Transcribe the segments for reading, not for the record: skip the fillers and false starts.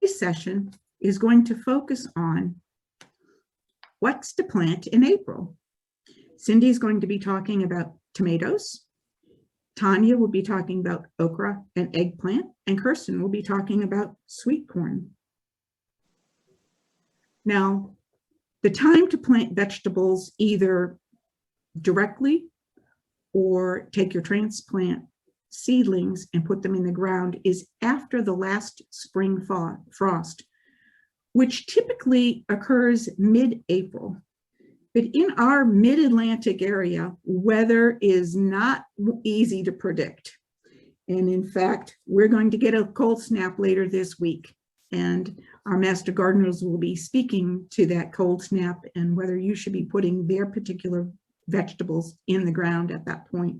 Today's session is going to focus on what's to plant in April. Cindy's going to be talking about tomatoes. Tanya will be talking about okra and eggplant, and Kirsten will be talking about sweet corn. Now, the time to plant vegetables either directly or take your transplant seedlings and put them in the ground is after the last spring frost, which typically occurs mid-April. But in our mid-Atlantic area, weather is not easy to predict. And in fact, we're going to get a cold snap later this week. And our master gardeners will be speaking to that cold snap and whether you should be putting their particular vegetables in the ground at that point.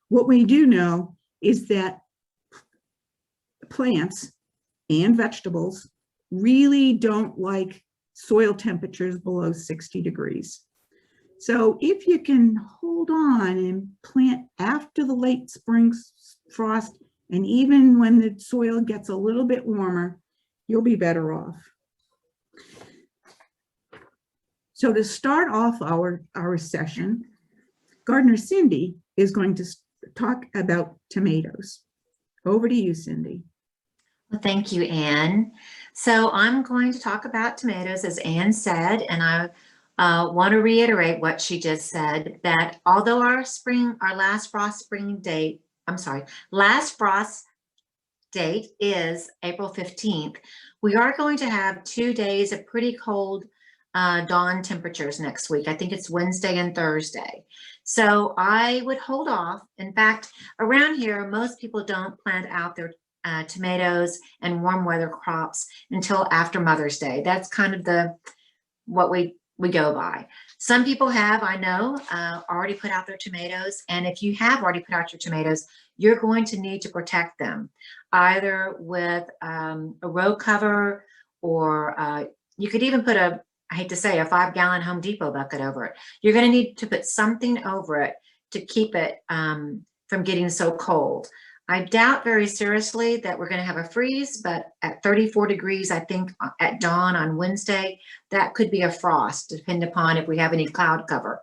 What we do know is that plants and vegetables really don't like soil temperatures below 60 degrees. So if you can hold on and plant after the late spring frost, and even when the soil gets a little bit warmer, you'll be better off. So to start off our session, Gardener Cindy is going to talk about tomatoes. Over to you, Cindy. Well, thank you, Anne. So I'm going to talk about tomatoes, as Anne said, and I want to reiterate what she just said, that although our last frost date is April 15th, we are going to have 2 days of pretty cold dawn temperatures next week. I think it's Wednesday and Thursday. So I would hold off. In fact, around here, most people don't plant out their tomatoes and warm weather crops until after Mother's Day. That's kind of what we go by. Some people have, I know, already put out their tomatoes. And if you have already put out your tomatoes, you're going to need to protect them either with a row cover, or you could even put I hate to say, a 5-gallon Home Depot bucket over it. You're going to need to put something over it to keep it from getting so cold. I doubt very seriously that we're going to have a freeze, but at 34 degrees, I think at dawn on Wednesday, that could be a frost, depending upon if we have any cloud cover.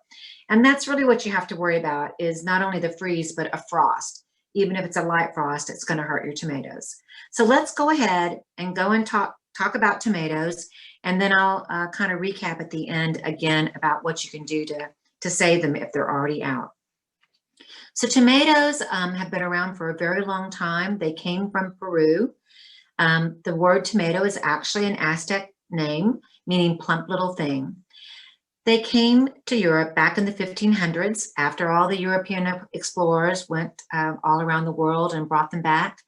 And that's really what you have to worry about, is not only the freeze, but a frost. Even if it's a light frost, it's going to hurt your tomatoes. So let's go ahead and go and talk about tomatoes. And then I'll kind of recap at the end again about what you can do to save them if they're already out. So tomatoes have been around for a very long time. They came from Peru. The word tomato is actually an Aztec name, meaning plump little thing. They came to Europe back in the 1500s after all the European explorers went all around the world and brought them back.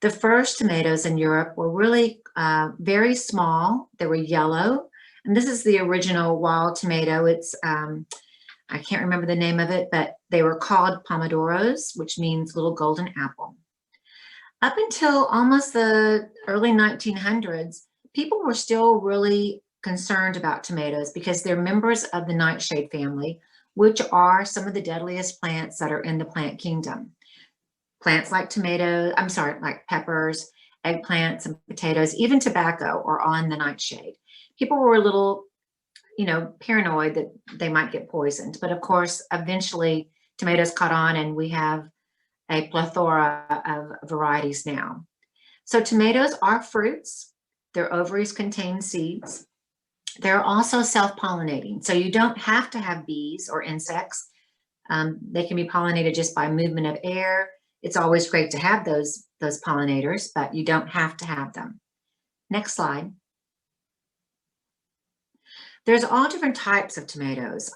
The first tomatoes in Europe were really very small. They were yellow. And this is the original wild tomato. It's, I can't remember the name of it, but they were called pomodoros, which means little golden apple. Up until almost the early 1900s, people were still really concerned about tomatoes because they're members of the nightshade family, which are some of the deadliest plants that are in the plant kingdom. Plants like like peppers, eggplants, and potatoes, even tobacco are on the nightshade. People were a little, paranoid that they might get poisoned. But of course, eventually tomatoes caught on and we have a plethora of varieties now. So tomatoes are fruits. Their ovaries contain seeds. They're also self-pollinating. So you don't have to have bees or insects. They can be pollinated just by movement of air. It's always great to have those pollinators, but you don't have to have them. Next slide. There's all different types of tomatoes.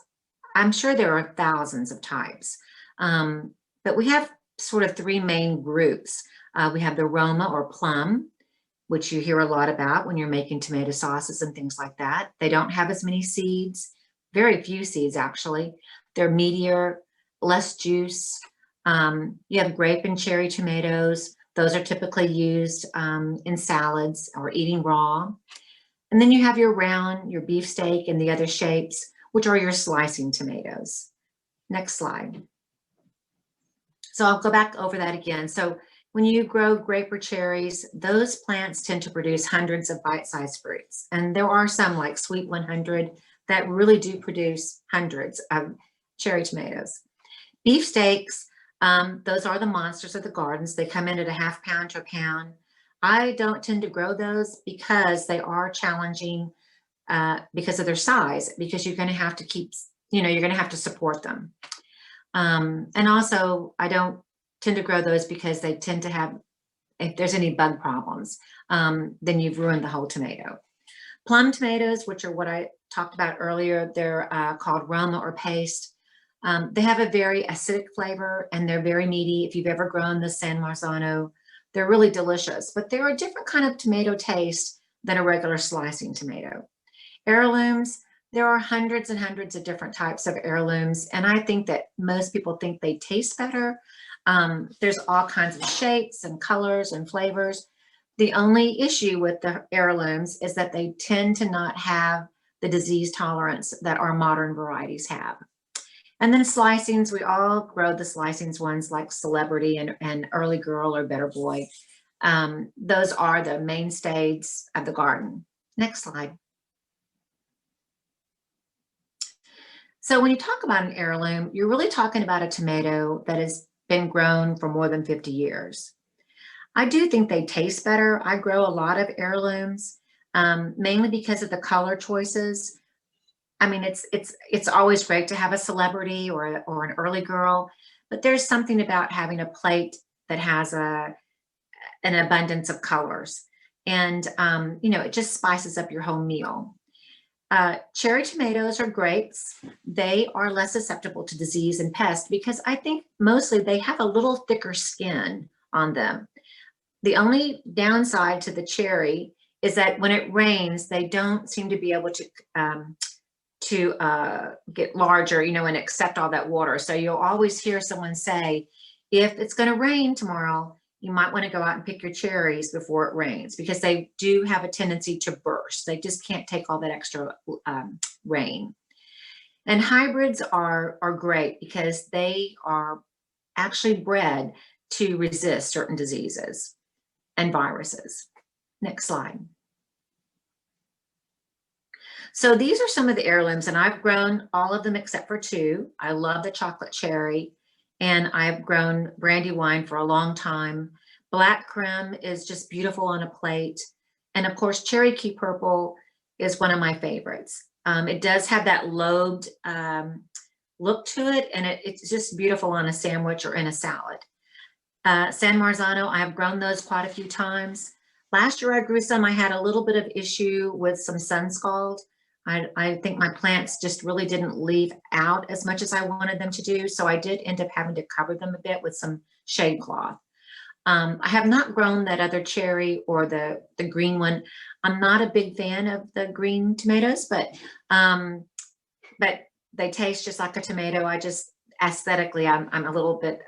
I'm sure there are thousands of types, but we have sort of 3 main groups. We have the Roma or plum, which you hear a lot about when you're making tomato sauces and things like that. They don't have as many seeds, very few seeds actually. They're meatier, less juice. You have grape and cherry tomatoes. Those are typically used in salads or eating raw. And then you have your round, your beefsteak, and the other shapes, which are your slicing tomatoes. Next slide. So I'll go back over that again. So when you grow grape or cherries, those plants tend to produce hundreds of bite-sized fruits. And there are some like Sweet 100 that really do produce hundreds of cherry tomatoes. Beefsteaks, those are the monsters of the gardens. They come in at a half pound to a pound. I don't tend to grow those because they are challenging because of their size, because you're going to have to keep, you're going to have to support them. And also, I don't tend to grow those because they tend to have, if there's any bug problems, then you've ruined the whole tomato. Plum tomatoes, which are what I talked about earlier, they're called Roma or paste. They have a very acidic flavor and they're very meaty. If you've ever grown the San Marzano, they're really delicious, but they're a different kind of tomato taste than a regular slicing tomato. Heirlooms, there are hundreds and hundreds of different types of heirlooms, and I think that most people think they taste better. There's all kinds of shapes and colors and flavors. The only issue with the heirlooms is that they tend to not have the disease tolerance that our modern varieties have. And then slicings, we all grow the slicings ones like Celebrity and Early Girl or Better Boy. Those are the mainstays of the garden. Next slide. So when you talk about an heirloom, you're really talking about a tomato that has been grown for more than 50 years. I do think they taste better. I grow a lot of heirlooms, mainly because of the color choices. I mean, it's always great to have a Celebrity or an Early Girl, but there's something about having a plate that has an abundance of colors, and it just spices up your whole meal. Cherry tomatoes or grapes, they are less susceptible to disease and pest because I think mostly they have a little thicker skin on them. The only downside to the cherry is that when it rains, they don't seem to be able to get larger, and accept all that water. So you'll always hear someone say, if it's going to rain tomorrow, you might want to go out and pick your cherries before it rains because they do have a tendency to burst. They just can't take all that extra rain. And hybrids are great because they are actually bred to resist certain diseases and viruses. Next slide. So these are some of the heirlooms, and I've grown all of them except for two. I love the chocolate cherry, and I've grown Brandywine for a long time. Black creme is just beautiful on a plate. And of course, cherry key purple is one of my favorites. It does have that lobed look to it, and it's just beautiful on a sandwich or in a salad. San Marzano, I have grown those quite a few times. Last year I grew some. I had a little bit of issue with some sun scald. I think my plants just really didn't leave out as much as I wanted them to do. So I did end up having to cover them a bit with some shade cloth. I have not grown that other cherry or the green one. I'm not a big fan of the green tomatoes, but they taste just like a tomato. I just aesthetically, I'm a little bit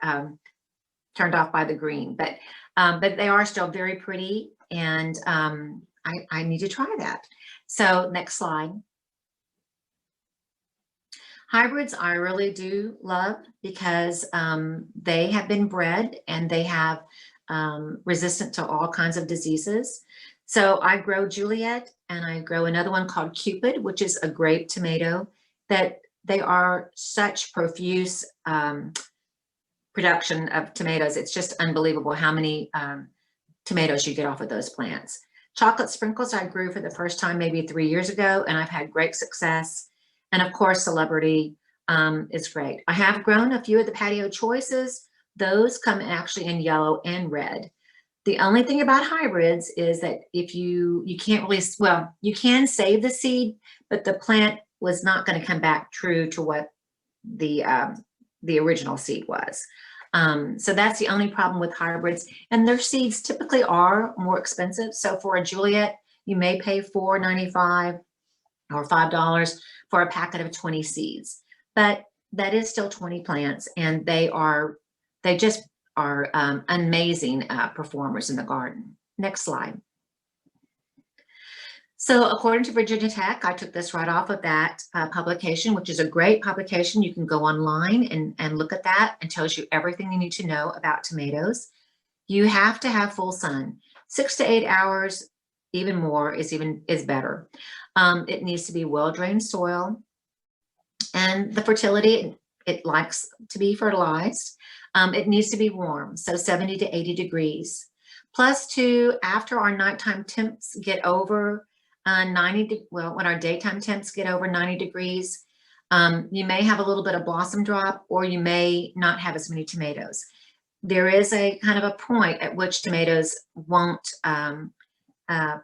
turned off by the green, but they are still very pretty, and I need to try that. So next slide. Hybrids I really do love because they have been bred and they have resistant to all kinds of diseases. So I grow Juliet, and I grow another one called Cupid, which is a grape tomato that they are such profuse production of tomatoes. It's just unbelievable how many tomatoes you get off of those plants. Chocolate sprinkles I grew for the first time maybe 3 years ago, and I've had great success. And of course, Celebrity is great. I have grown a few of the patio choices. Those come actually in yellow and red. The only thing about hybrids is that if you can't really, well, you can save the seed, but the plant was not going to come back true to what the original seed was. So that's the only problem with hybrids, and their seeds typically are more expensive. So for a Juliet, you may pay $4.95 or $5 for a packet of 20 seeds, but that is still 20 plants, and they just are amazing performers in the garden. Next slide. So according to Virginia Tech, I took this right off of that publication, which is a great publication. You can go online and look at that, and tells you everything you need to know about tomatoes. You have to have full sun. 6 to 8 hours, even more is better. It needs to be well-drained soil, and the fertility, it likes to be fertilized. It needs to be warm, so 70 to 80 degrees. +2, after our nighttime temps get over 90, well, when our daytime temps get over 90 degrees, you may have a little bit of blossom drop, or you may not have as many tomatoes. There is a kind of a point at which tomatoes won't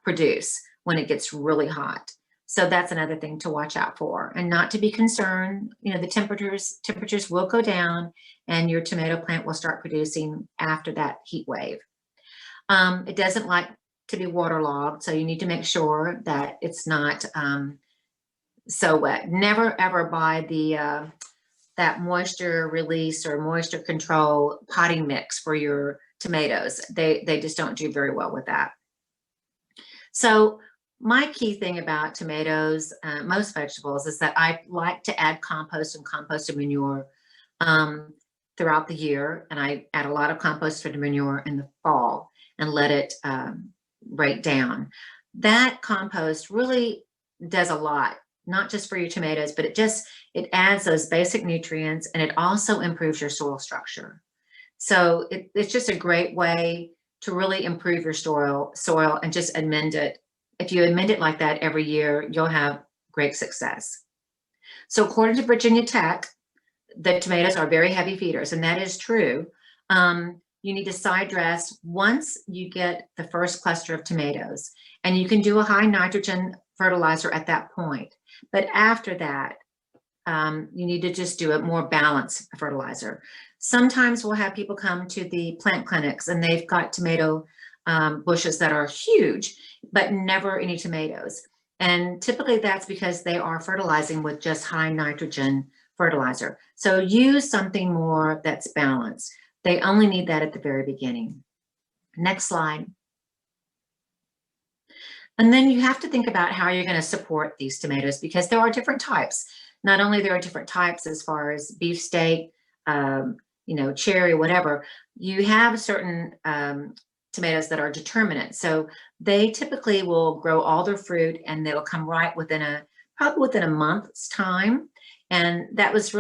produce when it gets really hot. So that's another thing to watch out for, and not to be concerned. You know, the temperatures will go down and your tomato plant will start producing after that heat wave. It doesn't like to be waterlogged, so you need to make sure that it's not so wet. Never ever buy the that moisture release or moisture control potting mix for your tomatoes. They just don't do very well with that. So my key thing about tomatoes, most vegetables, is that I like to add compost and composted manure throughout the year. And I add a lot of composted manure in the fall and let it break down. That compost really does a lot, not just for your tomatoes, but it adds those basic nutrients, and it also improves your soil structure. So it's just a great way to really improve your soil and just amend it. If you amend it like that every year, you'll have great success. So according to Virginia Tech, the tomatoes are very heavy feeders, and that is true. You need to side dress once you get the first cluster of tomatoes, and you can do a high nitrogen fertilizer at that point. But after that, you need to just do a more balanced fertilizer. Sometimes we'll have people come to the plant clinics and they've got tomato bushes that are huge, but never any tomatoes. And typically that's because they are fertilizing with just high nitrogen fertilizer. So use something more that's balanced. They only need that at the very beginning. Next slide. And then you have to think about how you're going to support these tomatoes, because there are different types. Not only there are different types as far as beefsteak, you know, cherry, whatever. You have certain tomatoes that are determinate. So they typically will grow all their fruit, and they'll come right probably within a month's time. And that's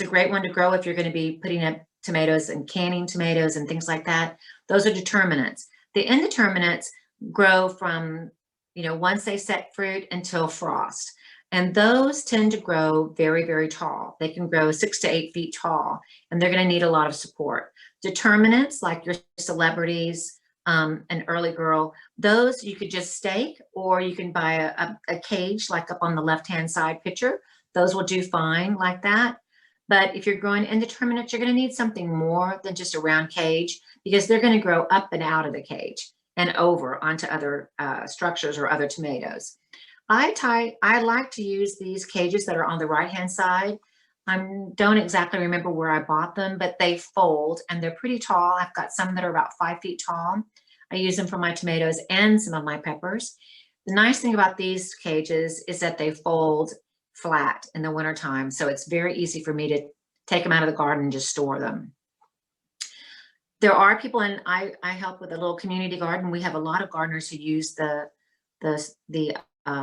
a great one to grow if you're going to be putting up tomatoes and canning tomatoes and things like that. Those are determinants. The indeterminates grow from, you know, once they set fruit until frost. And those tend to grow very, very tall. They can grow 6 to 8 feet tall, and they're going to need a lot of support. Determinants like your celebrities, an early girl, those you could just stake, or you can buy a cage like up on the left-hand side picture. Those will do fine like that. But if you're growing indeterminates, you're going to need something more than just a round cage, because they're going to grow up and out of the cage and over onto other structures or other tomatoes. I like to use these cages that are on the right-hand side. I don't exactly remember where I bought them, but they fold and they're pretty tall. I've got some that are about 5 feet tall. I use them for my tomatoes and some of my peppers. The nice thing about these cages is that they fold flat in the wintertime, so it's very easy for me to take them out of the garden and just store them. There are people, and I help with a little community garden. We have a lot of gardeners who use the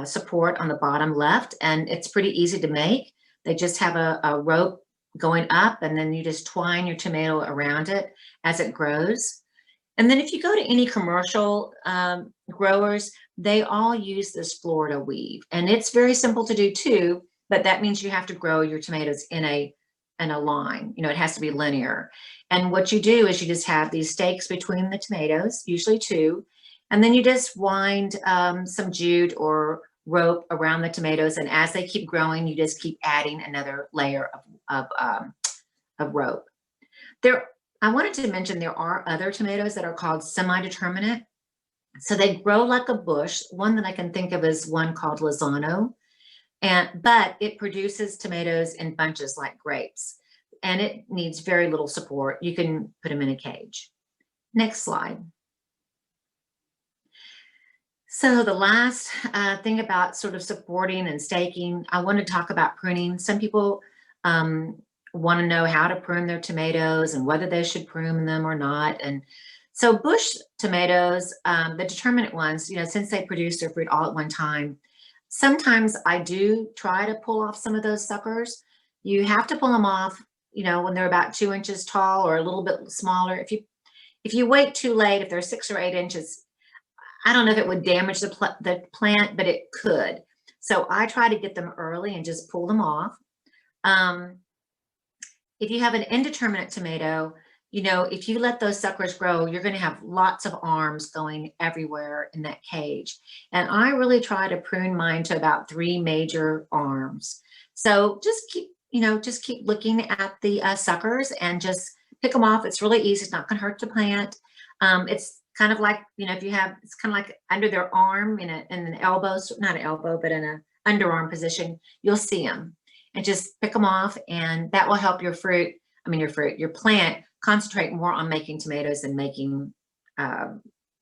support on the bottom left, and it's pretty easy to make. They just have a rope going up, and then you just twine your tomato around it as it grows. And then if you go to any commercial growers, they all use this Florida weave, and it's very simple to do too, but that means you have to grow your tomatoes in a line. You know, it has to be linear. And what you do is you just have these stakes between the tomatoes, usually 2, and then you just wind some jute or rope around the tomatoes, and as they keep growing, you just keep adding another layer of rope. I wanted to mention there are other tomatoes that are called semi-determinate. So they grow like a bush. One that I can think of is one called Lozano, but it produces tomatoes in bunches like grapes, and it needs very little support. You can put them in a cage. Next slide. So the last thing about sort of supporting and staking, I want to talk about pruning. Some people want to know how to prune their tomatoes and whether they should prune them or not. And So bush tomatoes, the determinate ones, since they produce their fruit all at one time, sometimes I do try to pull off some of those suckers. You have to pull them off, when they're about 2 inches tall or a little bit smaller. If you wait too late, if they're 6 or 8 inches, I don't know if it would damage the plant, but it could. So I try to get them early and just pull them off. If you have an indeterminate tomato, if you let those suckers grow, you're going to have lots of arms going everywhere in that cage. And I really try to prune mine to about 3 major arms. So just keep looking at the suckers and just pick them off. It's really easy. It's not going to hurt the plant. It's kind of like, it's kind of like under their arm in an elbow, not an elbow, but in an underarm position, you'll see them. And just pick them off, and that will help your plant concentrate more on making tomatoes than making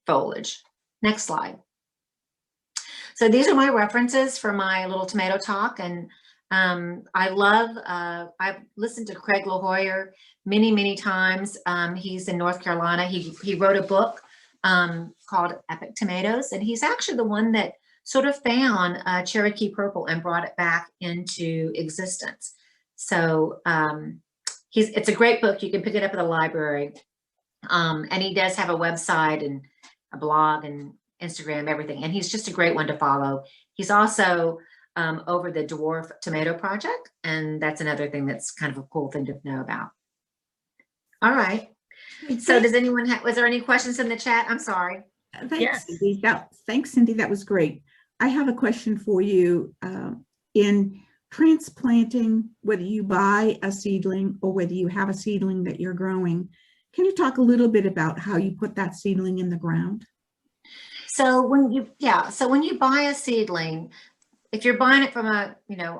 foliage. Next slide. So these are my references for my little tomato talk, and I've listened to Craig LaHoyer many times. He's in North Carolina. He wrote a book called Epic Tomatoes, and he's actually the one that sort of found Cherokee Purple and brought it back into existence. So it's a great book. You can pick it up at the library. And he does have a website and a blog and Instagram, everything. And he's just a great one to follow. He's also over the Dwarf Tomato Project. And that's another thing that's kind of a cool thing to know about. All right. So does anyone was there any questions in the chat? I'm sorry. Thanks, Yes. Cindy. Thanks, Cindy. That was great. I have a question for you. In transplanting, whether you buy a seedling or whether you have a seedling that you're growing, can you talk a little bit about how you put that seedling in the ground? So when you buy a seedling, if you're buying it from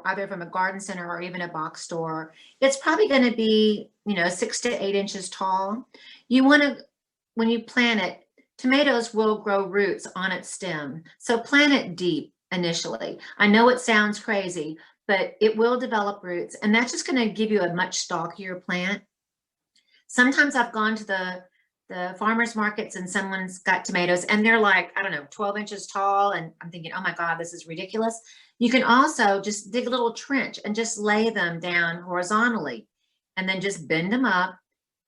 either from a garden center or even a box store, it's probably going to be, 6 to 8 inches tall. You want to, when you plant it, tomatoes will grow roots on its stem. So plant it deep initially. I know it sounds crazy, but it will develop roots, and that's just going to give you a much stockier plant. Sometimes I've gone to the farmers markets and someone's got tomatoes and they're like, I don't know, 12 inches tall. And I'm thinking, oh my God, this is ridiculous. You can also just dig a little trench and just lay them down horizontally and then just bend them up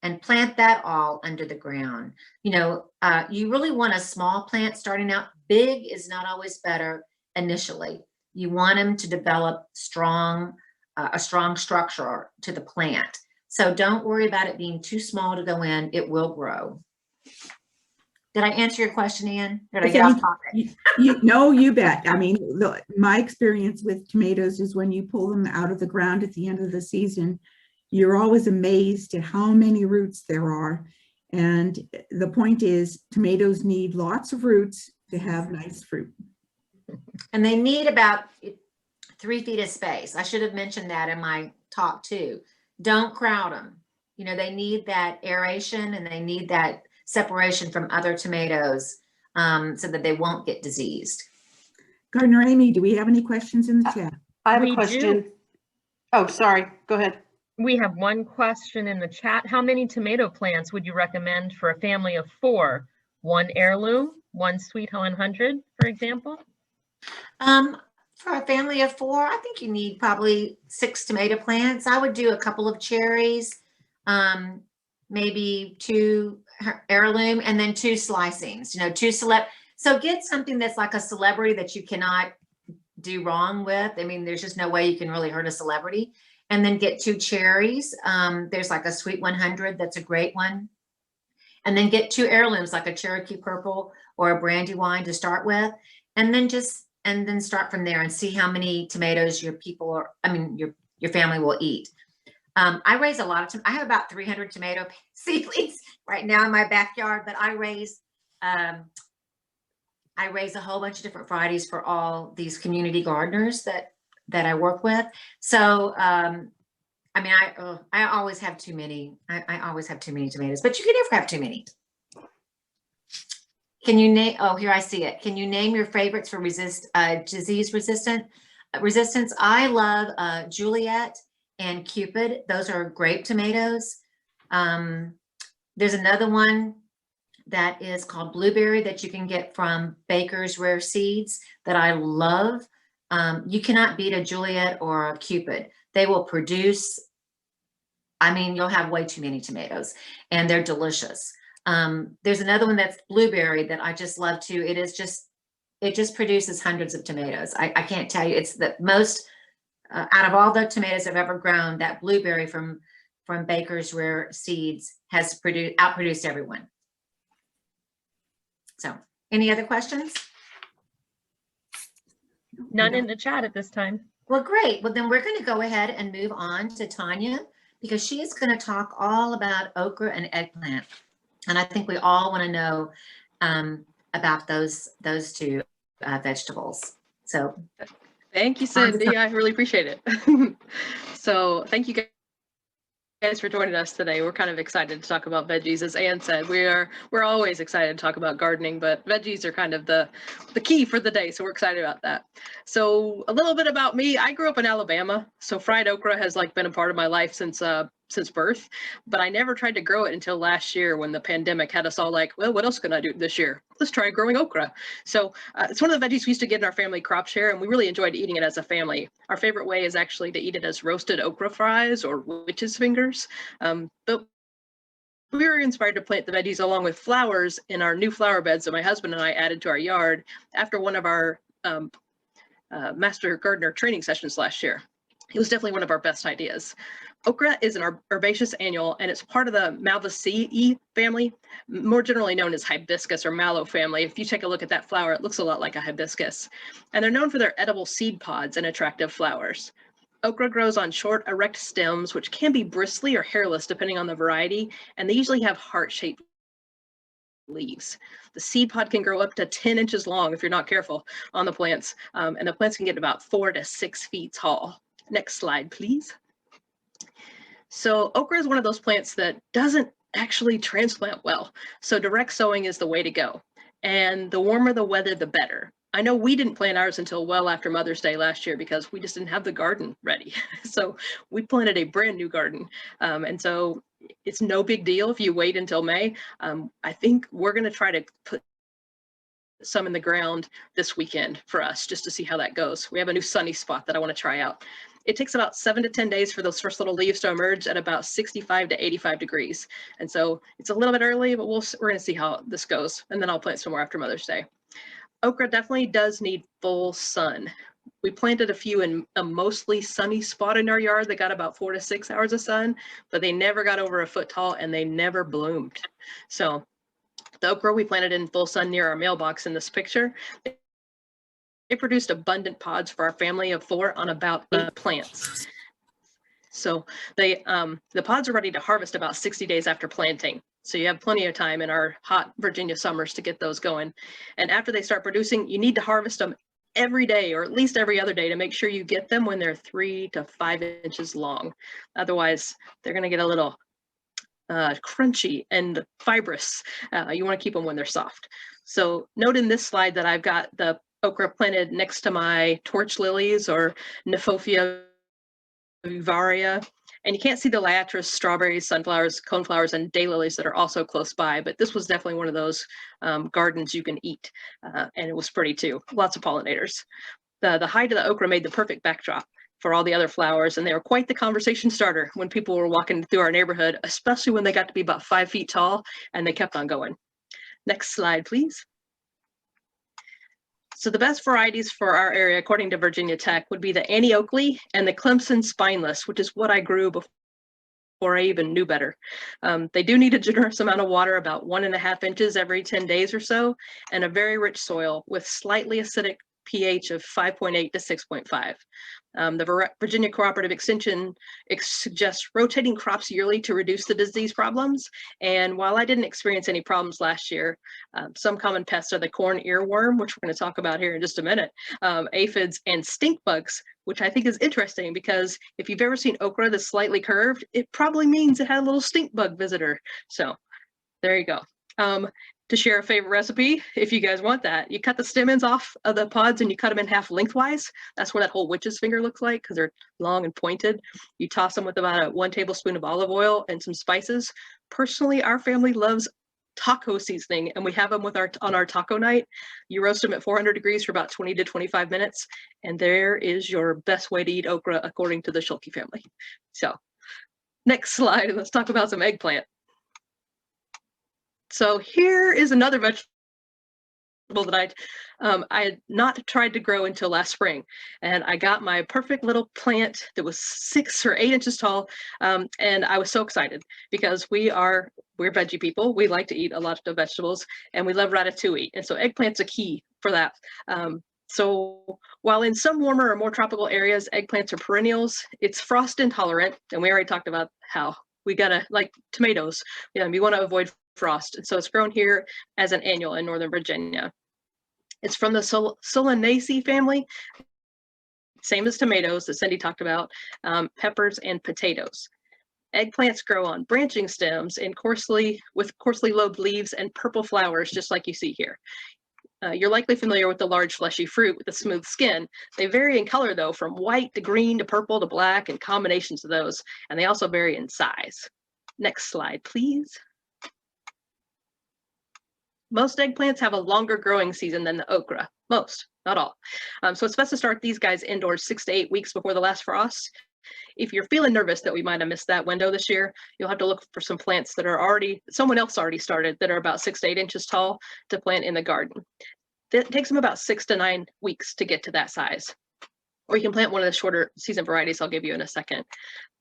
and plant that all under the ground. You really want a small plant starting out. Big is not always better initially. You want them to develop a strong structure to the plant. So don't worry about it being too small to go in. It will grow. Did I answer your question, Ann? Or did I get off topic? No, you bet. I mean, my experience with tomatoes is when you pull them out of the ground at the end of the season, you're always amazed at how many roots there are. And the point is, tomatoes need lots of roots to have nice fruit. And they need about 3 feet of space. I should have mentioned that in my talk too. Don't crowd them. They need that aeration and they need that separation from other tomatoes so that they won't get diseased. Gardener Amy, do we have any questions in the chat? I have We a question. do. Oh, sorry. Go ahead. We have one question in the chat. How many tomato plants would you recommend for a family of 4? 1 heirloom, 1 Sweet 100, for example? For a family of 4, I think you need probably 6 tomato plants. I would do a couple of cherries, maybe 2 heirloom, and then 2 slicings, 2 So get something that's like a celebrity that you cannot do wrong with. I mean, there's just no way you can really hurt a celebrity. And then get 2 cherries. There's like a Sweet 100. That's a great one. And then get 2 heirlooms, like a Cherokee Purple or a Brandywine to start with. And then start from there and see how many tomatoes your family will eat. I raise a lot of, I have about 300 tomato seedlings right now in my backyard, but I raise a whole bunch of different varieties for all these community gardeners that I work with. So, I always have too many. I always have too many tomatoes, but you can never have too many. Can you name, oh, here I see it. Can you name your favorites for disease resistance? I love Juliet and Cupid. Those are grape tomatoes. There's another one that is called blueberry that you can get from Baker's Rare Seeds that I love. You cannot beat a Juliet or a Cupid. They will produce, I mean, you'll have way too many tomatoes, and they're delicious. There's another one that's blueberry that I just love too. It just produces hundreds of tomatoes. I can't tell you, it's the most, out of all the tomatoes I've ever grown, that blueberry from Baker's Rare Seeds has outproduced everyone. So, any other questions? None in the chat at this time. Well, great. Well, then we're going to go ahead and move on to Tanya, because she is going to talk all about okra and eggplant. And I think we all want to know about those two vegetables. So thank you, Cindy. I really appreciate it. So thank you guys for joining us today. We're kind of excited to talk about veggies. As Ann said, we're always excited to talk about gardening, but veggies are kind of the key for the day. So we're excited about that. So a little bit about me. I grew up in Alabama, so fried okra has like been a part of my life since birth, but I never tried to grow it until last year when the pandemic had us all like, well, what else can I do this year? Let's try growing okra. So it's one of the veggies we used to get in our family crop share, and we really enjoyed eating it as a family. Our favorite way is actually to eat it as roasted okra fries or witch's fingers. But we were inspired to plant the veggies along with flowers in our new flower beds that my husband and I added to our yard after one of our master gardener training sessions last year. It was definitely one of our best ideas. Okra is an herbaceous annual, and it's part of the Malvaceae family, more generally known as hibiscus or mallow family. If you take a look at that flower, it looks a lot like a hibiscus. And they're known for their edible seed pods and attractive flowers. Okra grows on short, erect stems, which can be bristly or hairless depending on the variety, and they usually have heart-shaped leaves. The seed pod can grow up to 10 inches long if you're not careful on the plants, and the plants can get about 4 to 6 feet tall. Next slide, please. So okra is one of those plants that doesn't actually transplant well. So direct sowing is the way to go. And the warmer the weather, the better. I know we didn't plant ours until well after Mother's Day last year because we just didn't have the garden ready. So we planted a brand new garden. And so it's no big deal if you wait until May. I think we're going to try to put some in the ground this weekend for us just to see how that goes. We have a new sunny spot that I want to try out. It takes about 7 to 10 days for those first little leaves to emerge at about 65 to 85 degrees. And so it's a little bit early, but we're going to see how this goes. And then I'll plant some more after Mother's Day. Okra definitely does need full sun. We planted a few in a mostly sunny spot in our yard that got about 4 to 6 hours of sun, but they never got over a foot tall and they never bloomed. So the okra we planted in full sun near our mailbox in this picture, they produced abundant pods for our family of 4 on about 8 plants. So the pods are ready to harvest about 60 days after planting. So you have plenty of time in our hot Virginia summers to get those going. And after they start producing, you need to harvest them every day or at least every other day to make sure you get them when they're 3 to 5 inches long. Otherwise, they're going to get a little crunchy and fibrous. You want to keep them when they're soft. So note in this slide that I've got the okra planted next to my torch lilies or Nephophia vivaria. And you can't see the liatris, strawberries, sunflowers, coneflowers, and daylilies that are also close by, but this was definitely one of those gardens you can eat. And it was pretty too, lots of pollinators. The height of the okra made the perfect backdrop for all the other flowers, and they were quite the conversation starter when people were walking through our neighborhood, especially when they got to be about 5 feet tall, and they kept on going. Next slide, please. So the best varieties for our area, according to Virginia Tech, would be the Annie Oakley and the Clemson Spineless, which is what I grew before I even knew better. They do need a generous amount of water, about 1.5 inches every 10 days or so, and a very rich soil with slightly acidic pH of 5.8 to 6.5. The Virginia Cooperative Extension suggests rotating crops yearly to reduce the disease problems. And while I didn't experience any problems last year, some common pests are the corn earworm, which we're going to talk about here in just a minute, aphids, and stink bugs, which I think is interesting because if you've ever seen okra that's slightly curved, it probably means it had a little stink bug visitor. So there you go. To share a favorite recipe, if you guys want that, you cut the stem ends off of the pods and you cut them in half lengthwise. That's what that whole witch's finger looks like because they're long and pointed. You toss them with about 1 tablespoon of olive oil and some spices. Personally, our family loves taco seasoning, and we have them with on our taco night. You roast them at 400 degrees for about 20 to 25 minutes, and there is your best way to eat okra according to the Schulke family. So next slide, let's talk about some eggplant. So here is another vegetable that I had not tried to grow until last spring, and I got my perfect little plant that was 6 or 8 inches tall, and I was so excited because we're veggie people. We like to eat a lot of vegetables, and we love ratatouille, and so eggplant's a key for that. So while in some warmer or more tropical areas, eggplants are perennials, it's frost intolerant, and we already talked about how we gotta, like tomatoes, we want to avoid frost, and so it's grown here as an annual in Northern Virginia. It's from the Solanaceae family, same as tomatoes that Cindy talked about, peppers and potatoes. Eggplants grow on branching stems and with coarsely lobed leaves and purple flowers, just like you see here. You're likely familiar with the large fleshy fruit with the smooth skin. They vary in color though, from white to green to purple to black, and combinations of those, and they also vary in size. Next slide, please. Most eggplants have a longer growing season than the okra. Most, not all. So it's best to start these guys indoors 6 to 8 weeks before the last frost. If you're feeling nervous that we might have missed that window this year, you'll have to look for some plants that are someone else already started, that are about 6 to 8 inches tall to plant in the garden. It takes them about 6 to 9 weeks to get to that size. Or you can plant one of the shorter season varieties I'll give you in a second.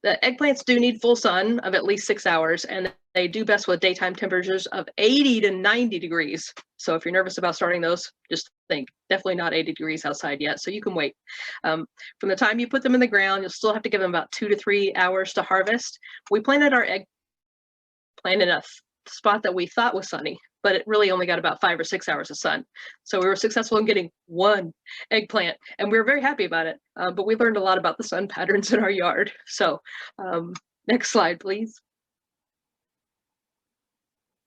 The eggplants do need full sun of at least 6 hours, and they do best with daytime temperatures of 80 to 90 degrees. So if you're nervous about starting those, just think, definitely not 80 degrees outside yet, so you can wait. From the time you put them in the ground, you'll still have to give them about 2 to 3 hours to harvest. We planted our eggplant in a spot that we thought was sunny, but it really only got about 5 or 6 hours of sun. So we were successful in getting one eggplant, and we were very happy about it. But we learned a lot about the sun patterns in our yard. So next slide, please.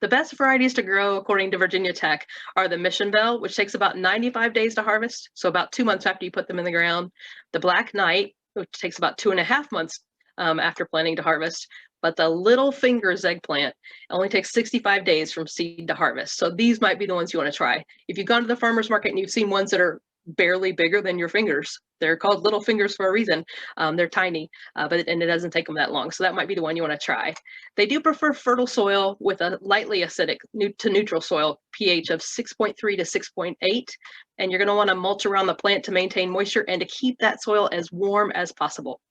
The best varieties to grow, according to Virginia Tech, are the Mission Bell, which takes about 95 days to harvest, so about 2 months after you put them in the ground. The Black Knight, which takes about 2.5 months after planting to harvest. But the Little Fingers eggplant only takes 65 days from seed to harvest. So these might be the ones you want to try. If you've gone to the farmer's market and you've seen ones that are barely bigger than your fingers, they're called Little Fingers for a reason. They're tiny, and it doesn't take them that long. So that might be the one you want to try. They do prefer fertile soil with a lightly acidic to neutral soil pH of 6.3 to 6.8. And you're going to want to mulch around the plant to maintain moisture and to keep that soil as warm as possible.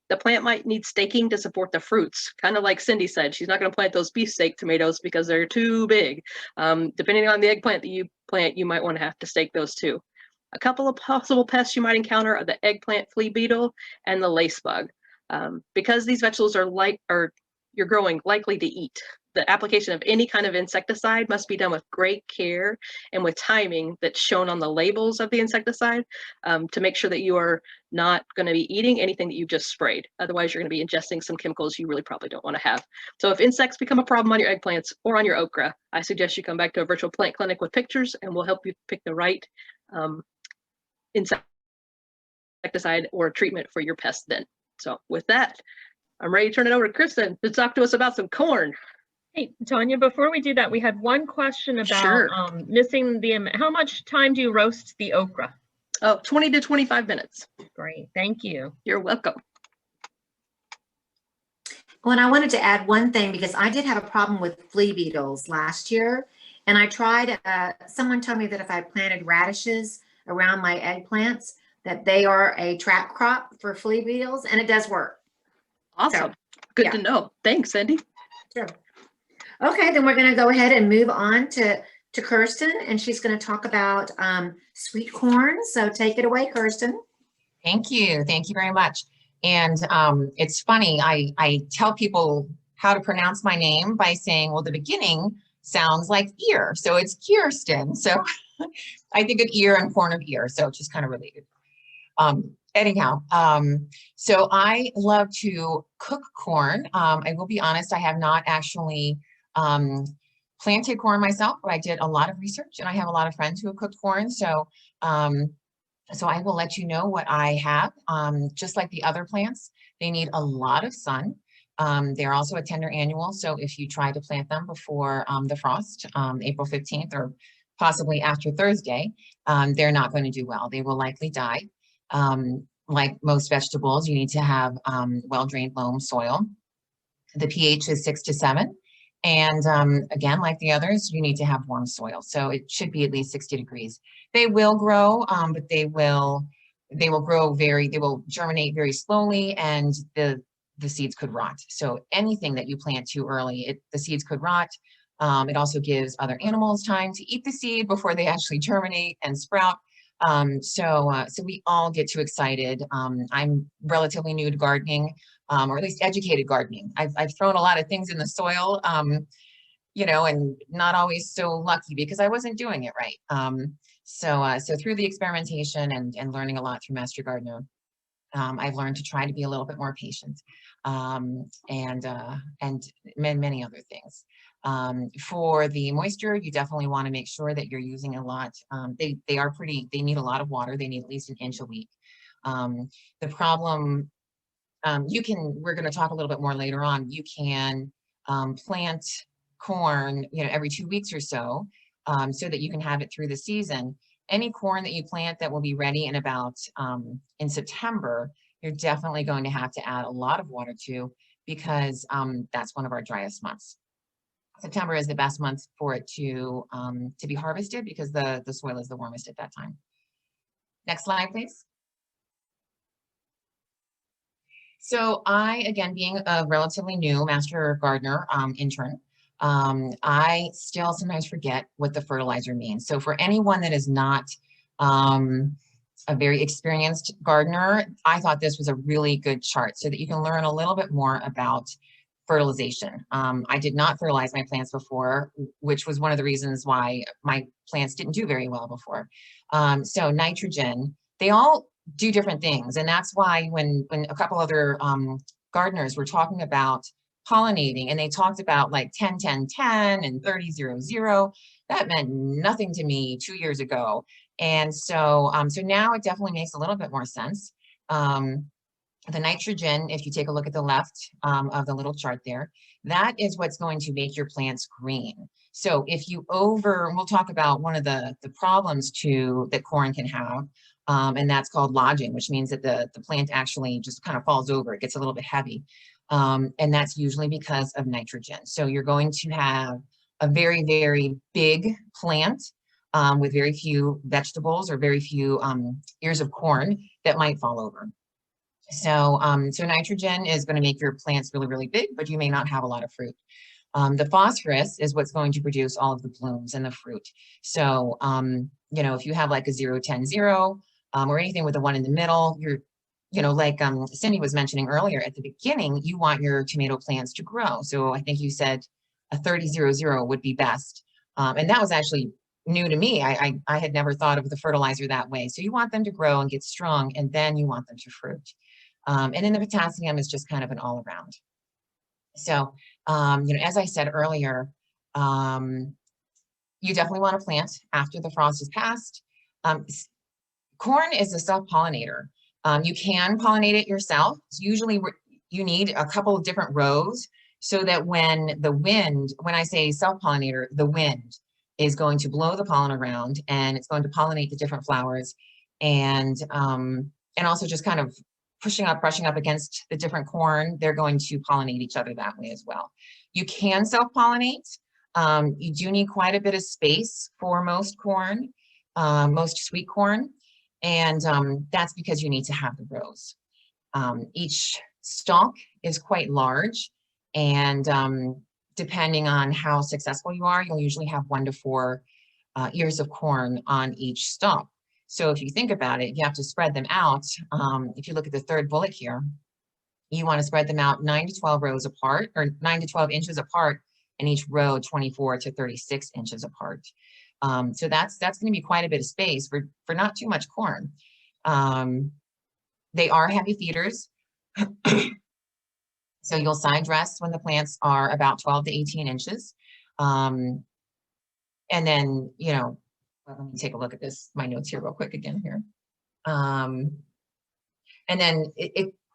The plant might need staking to support the fruits, kind of like Cindy said. She's not going to plant those beefsteak tomatoes because they're too big. Depending on the eggplant that you plant, you might want to have to stake those too. A couple of possible pests you might encounter are the eggplant flea beetle and the lace bug. Because these vegetables you're growing likely to eat, the application of any kind of insecticide must be done with great care and with timing that's shown on the labels of the insecticide to make sure that you are not going to be eating anything that you've just sprayed. Otherwise, you're going to be ingesting some chemicals you really probably don't want to have. So if insects become a problem on your eggplants or on your okra, I suggest you come back to a virtual plant clinic with pictures, and we'll help you pick the right insecticide or treatment for your pest then. So with that, I'm ready to turn it over to Kristen to talk to us about some corn. Hey, Tanya, before we do that, we had one question about Sure. missing how much time do you roast the okra? Oh, 20 to 25 minutes. Great, thank you. You're welcome. Well, and I wanted to add one thing because I did have a problem with flea beetles last year. And I tried, someone told me that if I planted radishes around my eggplants, that they are a trap crop for flea beetles, and it does work. Awesome. So, Good yeah. to know. Thanks, Cindy. Sure. Okay, then we're going to go ahead and move on to Kirsten, and she's going to talk about sweet corn. So take it away, Kirsten. Thank you. Thank you very much. And it's funny, I tell people how to pronounce my name by saying, well, the beginning sounds like ear. So it's Kirsten. So I think of ear and corn of ear. So it's just kind of related. Anyhow, so I love to cook corn. I will be honest, I have not actually planted corn myself, but I did a lot of research and I have a lot of friends who have cooked corn. So I will let you know what I have. Just like the other plants, they need a lot of sun. They're also a tender annual, so if you try to plant them before the frost, April 15th, or possibly after Thursday, they're not going to do well. They will likely die. Like most vegetables, you need to have well-drained loam soil. The pH is 6 to 7. And again, like the others, you need to have warm soil. So it should be at least 60 degrees. They will grow, but they will germinate very slowly, and the seeds could rot. So anything that you plant too early, the seeds could rot. It also gives other animals time to eat the seed before they actually germinate and sprout. So we all get too excited. I'm relatively new to gardening, or at least educated gardening. I've thrown a lot of things in the soil, you know, and not always so lucky because I wasn't doing it right. So through the experimentation and learning a lot through Master Gardener, I've learned to try to be a little bit more patient, and many other things. For the moisture, you definitely want to make sure that you're using a lot. They need a lot of water. They need at least an inch a week. The problem, we're going to talk a little bit more later on. You can plant corn, you know, every 2 weeks or so, so that you can have it through the season. Any corn that you plant that will be ready in about in September, you're definitely going to have to add a lot of water to, because that's one of our driest months. September is the best month for it to be harvested because the soil is the warmest at that time. Next slide, please. So I, again, being a relatively new Master Gardener intern, I still sometimes forget what the fertilizer means. So for anyone that is not a very experienced gardener, I thought this was a really good chart so that you can learn a little bit more about fertilization. I did not fertilize my plants before, which was one of the reasons why my plants didn't do very well before. So nitrogen, they all do different things. And that's why when a couple other gardeners were talking about pollinating, and they talked about like 10, 10, 10 and 30, 0, 0, that meant nothing to me 2 years ago. And so, so now it definitely makes a little bit more sense. The nitrogen, if you take a look at the left of the little chart there, that is what's going to make your plants green. So if you we'll talk about one of the problems that corn can have, and that's called lodging, which means that the plant actually just kind of falls over. It gets a little bit heavy. And that's usually because of nitrogen. So you're going to have a very, very big plant with very few vegetables or very few ears of corn that might fall over. So, so nitrogen is going to make your plants really, really big, but you may not have a lot of fruit. The phosphorus is what's going to produce all of the blooms and the fruit. So, you know, if you have like a 0, 10, 0, or anything with a 1 in the middle, you know, like Cindy was mentioning earlier at the beginning, you want your tomato plants to grow. So I think you said a 30, 0, 0 would be best. And that was actually new to me. I had never thought of the fertilizer that way. So you want them to grow and get strong, and then you want them to fruit. And then the potassium is just kind of an all around. So, you know, as I said earlier, you definitely want to plant after the frost is passed. Corn is a self-pollinator. You can pollinate it yourself. It's usually you need a couple of different rows so that when I say self-pollinator, the wind is going to blow the pollen around and it's going to pollinate the different flowers, and also just kind of brushing up against the different corn. They're going to pollinate each other that way as well. You can self-pollinate. You do need quite a bit of space for most corn, most sweet corn. And that's because you need to have the rows. Each stalk is quite large, and depending on how successful you are, you'll usually have 1 to 4 ears of corn on each stalk. So if you think about it, you have to spread them out. If you look at the third bullet here, you want to spread them out 9 to 12 rows apart, or 9 to 12 inches apart, and each row 24 to 36 inches apart. So that's going to be quite a bit of space for not too much corn. They are heavy feeders. So you'll side dress when the plants are about 12 to 18 inches. And then, you know, let me take a look at my notes here real quick again here. And then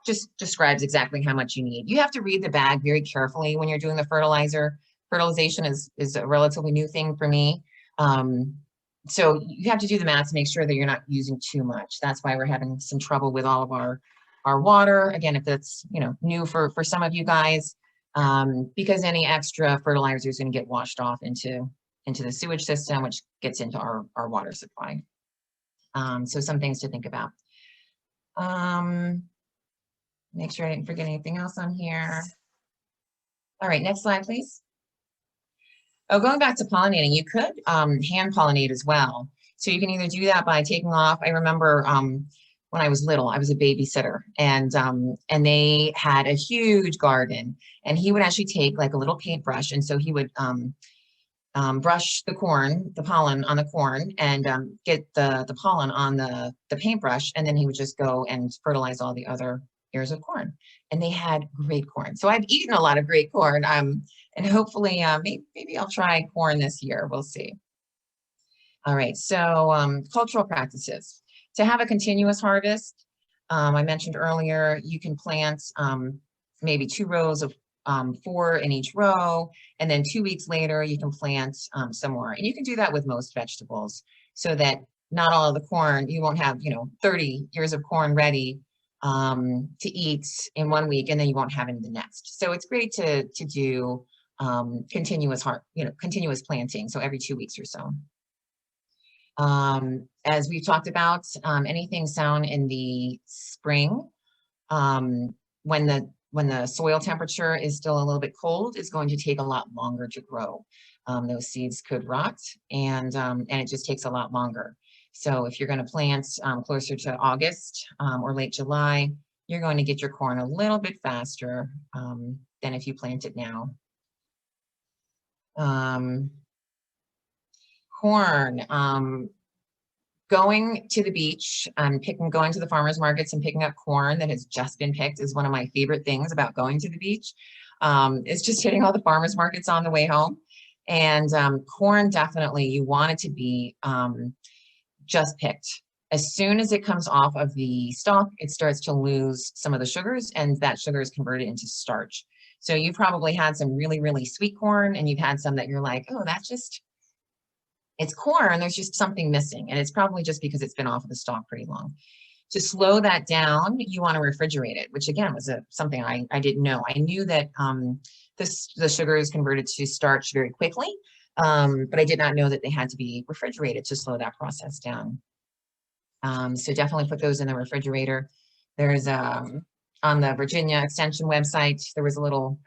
just describes exactly how much you need. You have to read the bag very carefully when you're doing the fertilizer. Fertilization is a relatively new thing for me. So you have to do the math to make sure that you're not using too much. That's why we're having some trouble with all of our water. Again, if that's, you know, new for some of you guys, because any extra fertilizer is going to get washed off into the sewage system, which gets into our water supply. So some things to think about. Make sure I didn't forget anything else on here. All right, next slide, please. Oh, going back to pollinating, you could hand pollinate as well. So you can either do that by taking off. I remember when I was little, I was a babysitter, and they had a huge garden, and he would actually take like a little paintbrush, and so he would brush the corn, the pollen on the corn, and get the pollen on the paintbrush, and then he would just go and fertilize all the other ears of corn. And they had great corn. So I've eaten a lot of great corn, and hopefully maybe I'll try corn this year. We'll see. All right, so cultural practices. To have a continuous harvest, I mentioned earlier, you can plant maybe 2 rows of 4 in each row, and then 2 weeks later you can plant some more. And you can do that with most vegetables, so that not all of the corn, you won't have, you know, 30 ears of corn ready to eat in 1 week, and then you won't have any the next. So it's great to do continuous planting, so every 2 weeks or so. As we've talked about, anything sown in the spring, when the soil temperature is still a little bit cold, is going to take a lot longer to grow. Those seeds could rot, and it just takes a lot longer. So if you're going to plant closer to August or late July, you're going to get your corn a little bit faster than if you plant it now. Corn, going to the beach and going to the farmers markets and picking up corn that has just been picked is one of my favorite things about going to the beach. It's just hitting all the farmers markets on the way home. And corn, definitely, you want it to be just picked. As soon as it comes off of the stalk, it starts to lose some of the sugars, and that sugar is converted into starch. So you probably had some really, really sweet corn, and you've had some that you're like, oh, that's just, it's corn, there's just something missing. And it's probably just because it's been off of the stalk pretty long. To slow that down, you want to refrigerate it, which again was something I didn't know. I knew that the sugar is converted to starch very quickly, but I did not know that they had to be refrigerated to slow that process down. So definitely put those in the refrigerator. There's on the Virginia Extension website, there was a little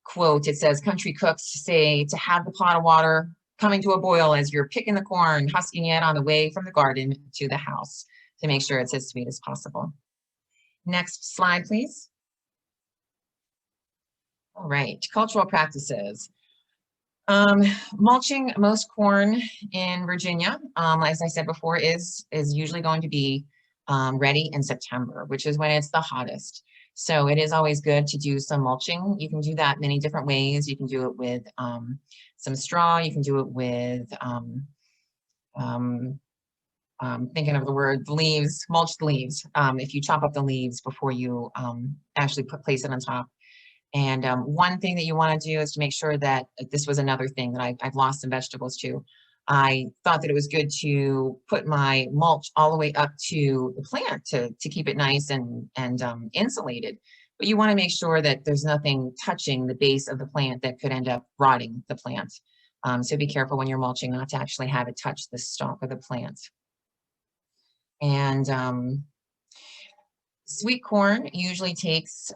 quote. It says, country cooks say to have the pot of water coming to a boil as you're picking the corn, husking it on the way from the garden to the house, to make sure it's as sweet as possible. Next slide, please. All right, cultural practices. Mulching most corn in Virginia, as I said before, is usually going to be ready in September, which is when it's the hottest. So it is always good to do some mulching. You can do that many different ways. You can do it with some straw. You can do it with, thinking of the word leaves, mulched leaves. If you chop up the leaves before you actually place it on top. And one thing that you want to do is to make sure that this was another thing that I've lost some vegetables too. I thought that it was good to put my mulch all the way up to the plant to keep it nice and insulated. But you want to make sure that there's nothing touching the base of the plant that could end up rotting the plant. So be careful when you're mulching not to actually have it touch the stalk of the plant. And sweet corn usually takes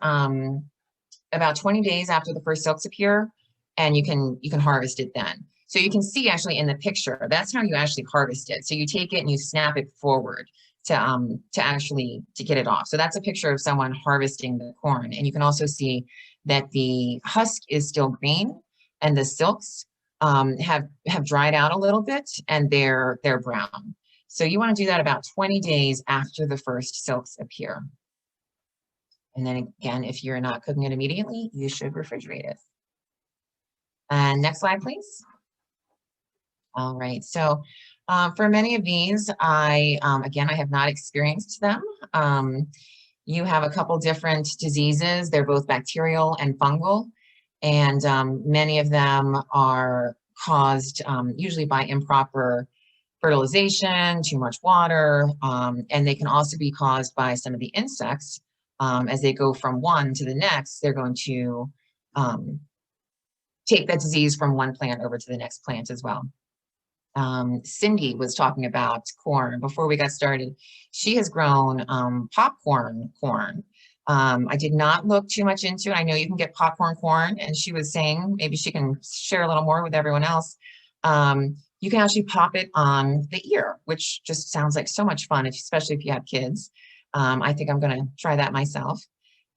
about 20 days after the first silks appear, and you can harvest it then. So you can see actually in the picture, that's how you actually harvest it. So you take it and you snap it forward to get it off. So that's a picture of someone harvesting the corn. And you can also see that the husk is still green and the silks have dried out a little bit, and they're brown. So you want to do that about 20 days after the first silks appear. And then again, if you're not cooking it immediately, you should refrigerate it. And next slide, please. All right, so for many of these, again, I have not experienced them. you have a couple different diseases. They're both bacterial and fungal, and many of them are caused usually by improper fertilization, too much water, and they can also be caused by some of the insects. As they go from one to the next, they're going to take that disease from one plant over to the next plant as well. Cindy was talking about corn before we got started. She has grown popcorn corn. I did not look too much into it. I know you can get popcorn corn, and she was saying maybe she can share a little more with everyone else. You can actually pop it on the ear, which just sounds like so much fun, especially if you have kids. I think I'm going to try that myself.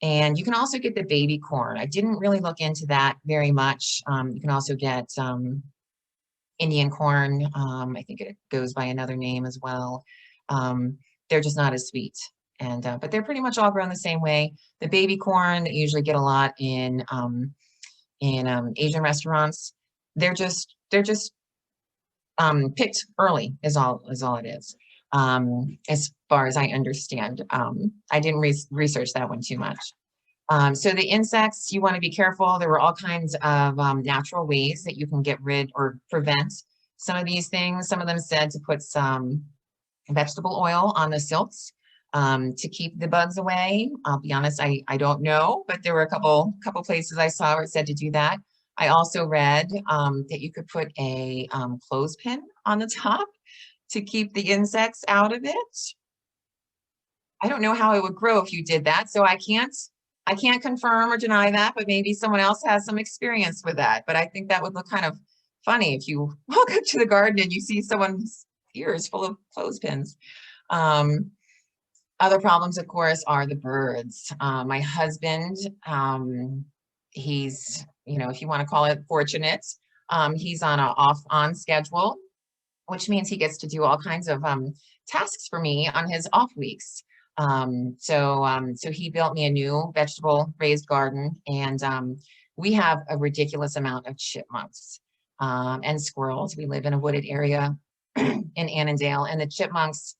And you can also get the baby corn. I didn't really look into that very much. You can also get Indian corn. I think it goes by another name as well. They're just not as sweet. And but they're pretty much all grown the same way. The baby corn that you usually get a lot in Asian restaurants, they're just picked early is all it is. As far as I understand, I didn't research that one too much. So the insects, you want to be careful. There were all kinds of natural ways that you can get rid or prevent some of these things. Some of them said to put some vegetable oil on the silks to keep the bugs away. I'll be honest, I don't know, but there were a couple places I saw where it said to do that. I also read that you could put a clothespin on the top to keep the insects out of it. I don't know how it would grow if you did that, so I can't confirm or deny that, but maybe someone else has some experience with that. But I think that would look kind of funny if you walk up to the garden and you see someone's ears full of clothespins. Other problems, of course, are the birds. My husband, he's, if you want to call it fortunate, he's on an off-on schedule, which means he gets to do all kinds of tasks for me on his off weeks. So he built me a new vegetable raised garden, and we have a ridiculous amount of chipmunks and squirrels. We live in a wooded area in Annandale, and the chipmunks,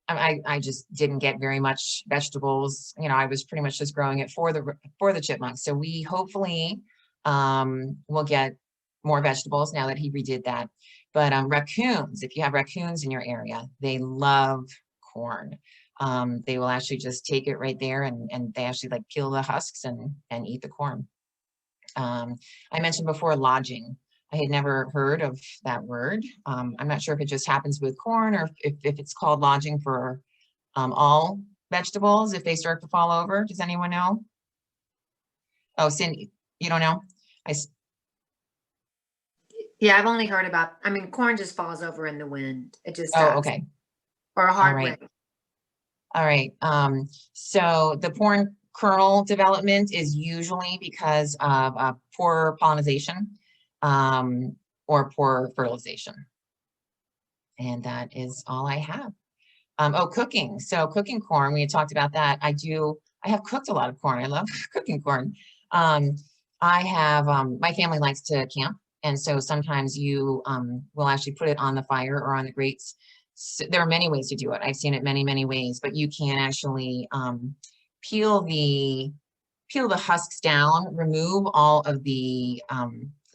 I just didn't get very much vegetables. I was pretty much just growing it for the chipmunks. So we hopefully will get more vegetables now that he redid that. But raccoons, if you have raccoons in your area, they love corn. They will actually just take it right there, and they actually like peel the husks and eat the corn. I mentioned before lodging. I had never heard of that word. I'm not sure if it just happens with corn or if it's called lodging for all vegetables if they start to fall over. Does anyone know? Oh, Cindy, you don't know? Yeah, I've only heard about, corn just falls over in the wind. It just Oh, does. okay. Or a hard right. rain. All right. So the corn kernel development is usually because of poor pollination or poor fertilization. And that is all I have. Oh, cooking. So cooking corn, we had talked about that. I have cooked a lot of corn. I love cooking corn. I have, my family likes to camp. And so sometimes you will actually put it on the fire or on the grates. So there are many ways to do it. I've seen it many, many ways, but you can actually peel the husks down, remove all of the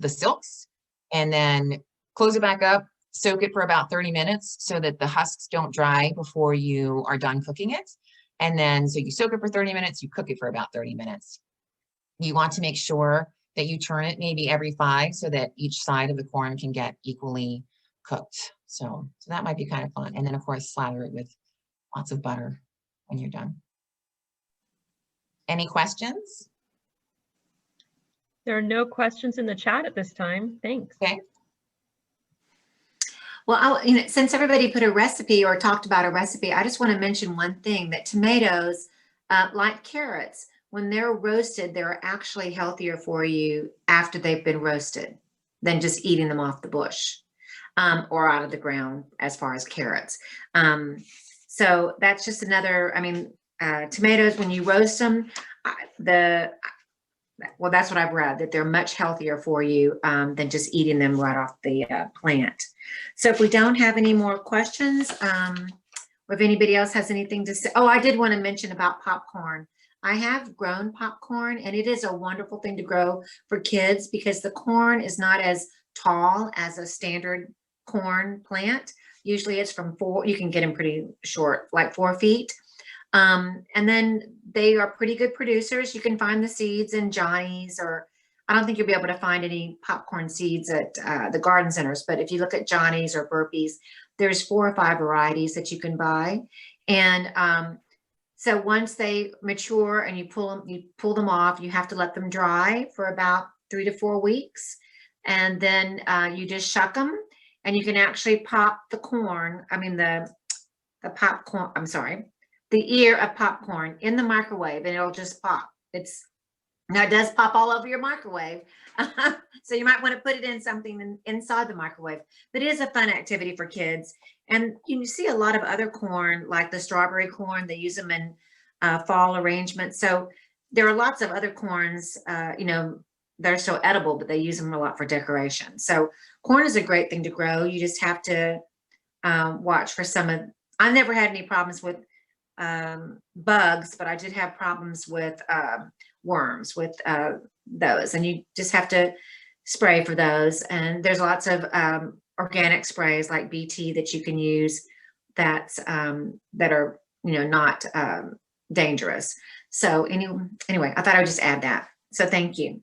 silks, and then close it back up, soak it for about 30 minutes so that the husks don't dry before you are done cooking it. And then, so you soak it for 30 minutes, you cook it for about 30 minutes. You want to make sure that you turn it maybe every 5 so that each side of the corn can get equally cooked. So that might be kind of fun. And then of course, slather it with lots of butter when you're done. Any questions? There are no questions in the chat at this time. Thanks. Okay. Well, since everybody put a recipe or talked about a recipe, I just want to mention one thing, that tomatoes, like carrots, when they're roasted, they're actually healthier for you after they've been roasted than just eating them off the bush or out of the ground as far as carrots. So that's just another, tomatoes, when you roast them, well, that's what I've read, that they're much healthier for you than just eating them right off the plant. So if we don't have any more questions, or if anybody else has anything to say. Oh, I did want to mention about popcorn. I have grown popcorn, and it is a wonderful thing to grow for kids because the corn is not as tall as a standard corn plant. Usually it's from 4, you can get them pretty short, like 4 feet. And then they are pretty good producers. You can find the seeds in Johnny's, or I don't think you'll be able to find any popcorn seeds at the garden centers, but if you look at Johnny's or Burpee's, there's 4 or 5 varieties that you can buy. And so once they mature and you pull them off, you have to let them dry for about 3 to 4 weeks. And then you just shuck them, and you can actually pop the corn, I mean the popcorn, I'm sorry, the ear of popcorn in the microwave, and it'll just pop. Now it does pop all over your microwave. So you might want to put it in something inside the microwave, but it is a fun activity for kids. And you see a lot of other corn, like the strawberry corn, they use them in fall arrangements. So there are lots of other corns, you know, they're still edible, but they use them a lot for decoration. So corn is a great thing to grow. You just have to watch for I never had any problems with bugs, but I did have problems with worms with those, and you just have to spray for those. And there's lots of organic sprays like BT that you can use that are, you know, not dangerous. So anyway, I thought I would just add that. So thank you.